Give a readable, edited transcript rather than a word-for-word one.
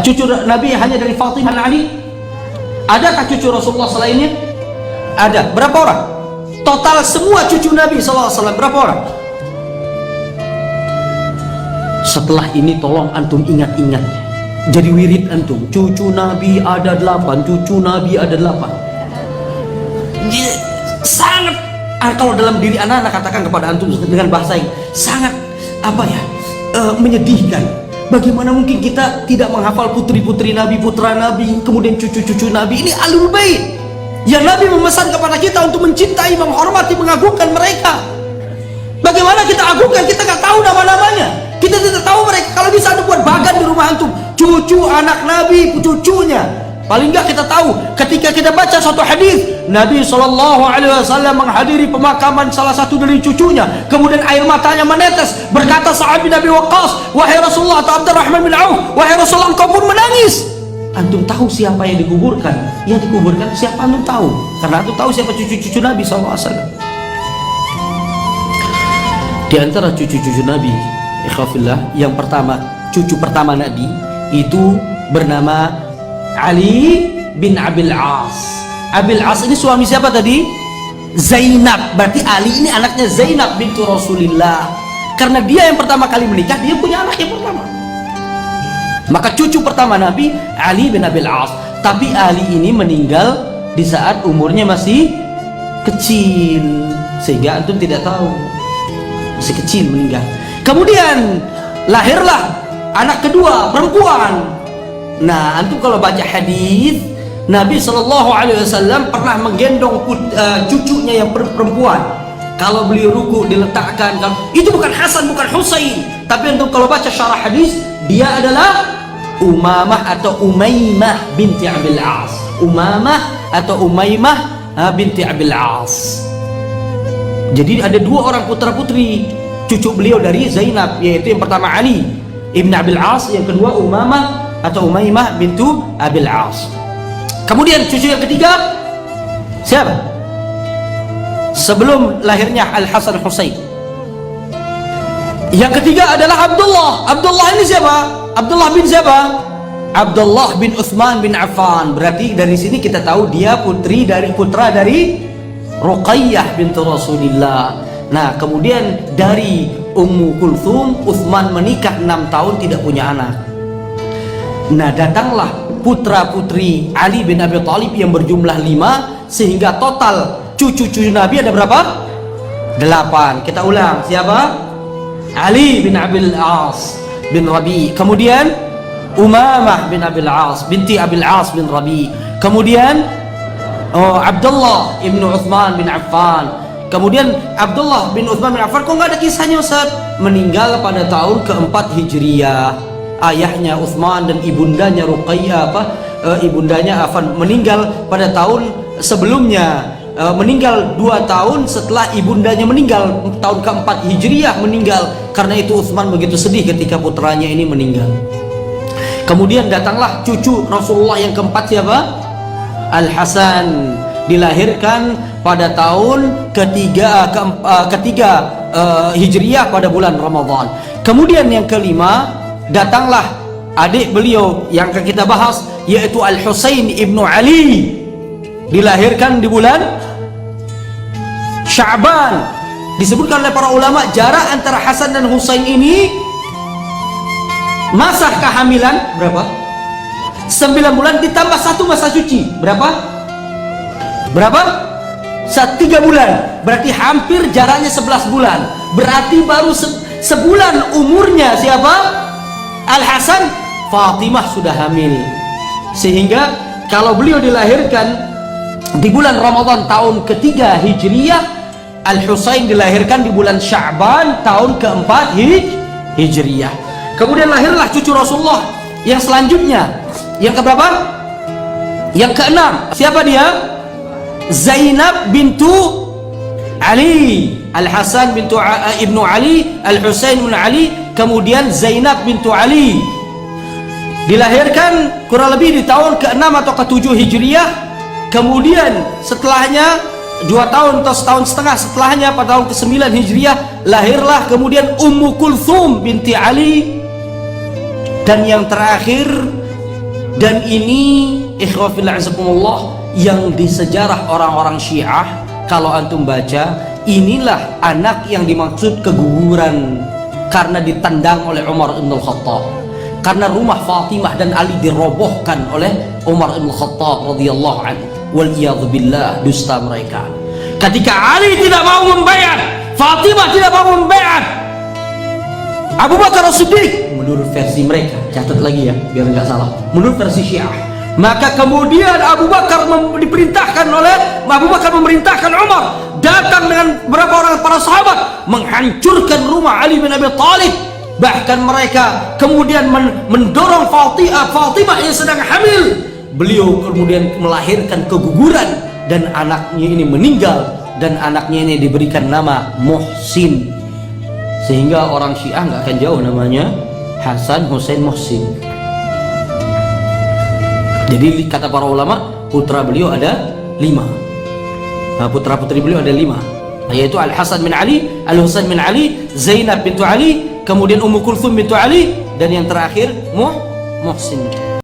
cucu Nabi hanya dari Fatimah dan Ali? Adakah cucu Rasulullah selainnya? Ada. Berapa orang? Total semua cucu Nabi SAW berapa orang? Setelah ini tolong antum ingat-ingatnya, jadi wirid antum. Cucu Nabi ada 8, cucu Nabi ada 8. Sangat, kalau dalam diri anak-anak katakan kepada antum dengan bahasa yang sangat menyedihkan. Bagaimana mungkin kita tidak menghafal putri-putri Nabi, putra Nabi, kemudian cucu-cucu Nabi? Ini Ahlul Bait yang Nabi memesan kepada kita untuk mencintai, menghormati, mengagungkan mereka. Bagaimana kita agungkan? Kita nggak tahu nama-namanya, kita tidak tahu mereka. Kalau bisa antum buat bagan di rumah antum, cucu anak Nabi, cucunya. Paling nggak kita tahu ketika kita baca suatu hadis Nabi SAW menghadiri pemakaman salah satu dari cucunya, kemudian air matanya menetes. Berkata sahabat Nabi Waqqas, wahai Rasulullah, atau Abdurrahman bin Auf, wahai Rasulullah, engkau pun menangis. Antum tahu siapa yang dikuburkan? Yang dikuburkan siapa antum tahu, karena antum tahu siapa cucu-cucu Nabi SAW. Di antara cucu-cucu Nabi, ikhwafillah, yang pertama, cucu pertama Nabi itu bernama Ali bin Abil As. Abil As ini suami siapa tadi? Zainab. Berarti Ali ini anaknya Zainab bintu Rasulillah. Karena dia yang pertama kali menikah, dia punya anak yang pertama. Maka cucu pertama Nabi Ali bin Abil As. Tapi Ali ini meninggal di saat umurnya masih kecil, sehingga antum tidak tahu, masih kecil meninggal. Kemudian lahirlah anak kedua, perempuan. Nah, antum kalau baca hadis, Nabi SAW pernah menggendong cucunya yang perempuan. Kalau beliau ruku diletakkan, itu bukan Hasan, bukan Husain. Tapi antum kalau baca syarah hadis, dia adalah Umamah atau Umaymah binti Abil As. Umamah atau Umaymah binti Abil As. Jadi ada dua orang putra putri cucu beliau dari Zainab, yaitu yang pertama Ali ibn Abil As, yang kedua Umamah atau Umaymah bintu Abil As. Kemudian cucu yang ketiga siapa? Sebelum lahirnya Al-Hasan Husain, yang ketiga adalah Abdullah. Abdullah ini siapa? Abdullah bin siapa? Abdullah bin Uthman bin Affan. Berarti dari sini kita tahu dia putra dari Ruqayyah bintu Rasulillah. Nah, kemudian dari Ummu Kulthum, Uthman menikah 6 tahun tidak punya anak. Nah, datanglah putra-putri Ali bin Abi Thalib yang berjumlah 5, sehingga total cucu-cucu Nabi ada berapa? 8. Kita ulang, siapa? Ali bin Abil As bin Rabi, kemudian Umamah bin Abil As binti Abil As bin Rabi, kemudian Abdullah ibn Uthman bin Affan. Kemudian Abdullah bin Uthman bin Affan, kok nggak ada kisahnya Ustaz? Meninggal pada tahun keempat Hijriyah. Ayahnya Uthman dan ibundanya Ruqayyah ibundanya Affan meninggal pada tahun sebelumnya, meninggal 2 tahun setelah ibundanya meninggal, tahun keempat Hijriyah meninggal. Karena itu Uthman begitu sedih ketika putranya ini meninggal. Kemudian datanglah cucu Rasulullah yang keempat, siapa? Al-Hasan, dilahirkan pada tahun ketiga Hijriyah pada bulan Ramadan. Kemudian yang kelima, datanglah adik beliau yang akan kita bahas, yaitu Al-Husain ibnu Ali, dilahirkan di bulan Sya'ban. Disebutkan oleh para ulama, jarak antara Hasan dan Husain ini masa kehamilan berapa? 9 bulan ditambah 1 masa suci, berapa? 3 bulan. Berarti hampir jaraknya 11 bulan. Berarti baru sebulan umurnya siapa? Al-Hasan, Fatimah sudah hamil. Sehingga kalau beliau dilahirkan di bulan Ramadan tahun ketiga Hijriyah, Al-Husain dilahirkan di bulan Sya'ban tahun keempat Hijriyah. Kemudian lahirlah cucu Rasulullah yang selanjutnya, yang keberapa? Yang keenam. Siapa dia? Zainab bintu Ali. Al-Hasan bintu ibnu Ali, Al-Husain bin Ali, kemudian Zainab bintu Ali. Dilahirkan kurang lebih di tahun ke-6 atau ke-7 Hijriyah. Kemudian setelahnya 2 tahun atau setahun setengah setelahnya pada tahun ke-9 Hijriyah lahirlah kemudian Ummu Kulthum binti Ali. Dan yang terakhir Dan ini ikhwafillah azakumullah yang di sejarah orang-orang Syiah, kalau antum baca, inilah anak yang dimaksud keguguran karena ditendang oleh Umar bin Khattab. Karena rumah Fatimah dan Ali dirobohkan oleh Umar bin Khattab radhiyallahu anhu. Wal billah, dusta mereka. Ketika Ali tidak mau membayar, Fatimah tidak mau membayar, Abu Bakar As-Siddiq, menurut versi mereka, catat lagi ya biar nggak salah, menurut versi Syiah, maka kemudian Abu Bakar memerintahkan Umar datang dengan beberapa orang para sahabat menghancurkan rumah Ali bin Abi Thalib. Bahkan mereka kemudian mendorong Fatimah yang sedang hamil. Beliau kemudian melahirkan keguguran dan anaknya ini meninggal, dan anaknya ini diberikan nama Muhsin, sehingga orang Syiah nggak akan jauh namanya Hasan Hussein Muhsin. Jadi kata para ulama, putra beliau ada 5. Nah, putra putri beliau ada 5, yaitu Al Hasan bin Ali, Al Husain bin Ali, Zainab bintu Ali, kemudian Ummu Kulthum bintu Ali, dan yang terakhir Muhsin.